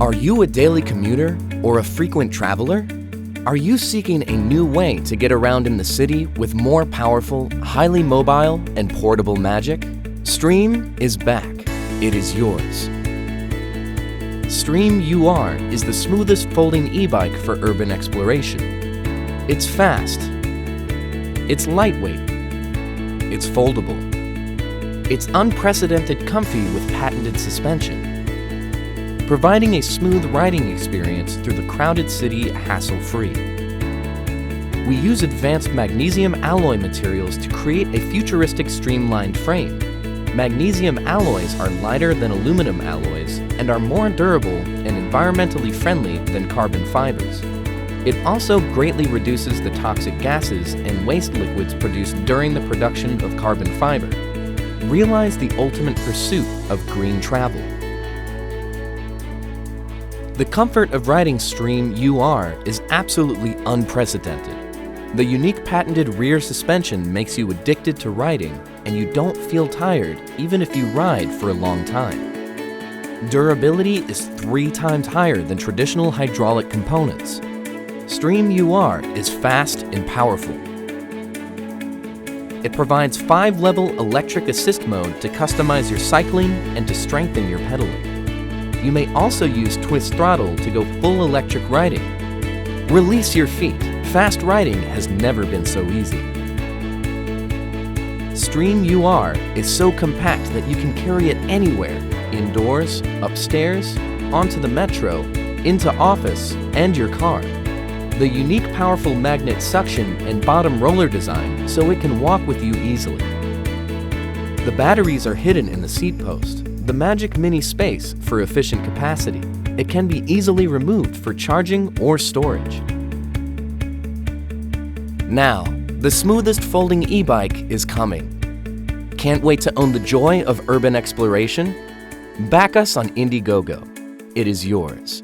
Are you a daily commuter or a frequent traveler? Are you seeking a new way to get around in the city with more powerful, highly mobile, and portable magic? SDREAM is back. It is yours. SDREAM Ur is the smoothest folding e-bike for urban exploration. It's fast. It's lightweight. It's foldable. It's unprecedented comfy with patented suspension, providing a smooth riding experience through the crowded city hassle-free. We use advanced magnesium alloy materials to create a futuristic streamlined frame. Magnesium alloys are lighter than aluminum alloys and are more durable and environmentally friendly than carbon fibers. It also greatly reduces the toxic gases and waste liquids produced during the production of carbon fiber. Realize the ultimate pursuit of green travel. The comfort of riding SDREAM Ur is absolutely unprecedented. The unique patented rear suspension makes you addicted to riding, and you don't feel tired even if you ride for a long time. Durability is 3 times higher than traditional hydraulic components. SDREAM Ur is fast and powerful. It provides 5-level electric assist mode to customize your cycling and to strengthen your pedaling. You may also use twist throttle to go full electric riding. Release your feet. Fast riding has never been so easy. SDREAM Ur is so compact that you can carry it anywhere, indoors, upstairs, onto the metro, into office, and your car. The unique powerful magnet suction and bottom roller design so it can walk with you easily. The batteries are hidden in the seat post, the magic mini space for efficient capacity. It can be easily removed for charging or storage. Now, the smoothest folding e-bike is coming. Can't wait to own the joy of urban exploration? Back us on Indiegogo. It is yours.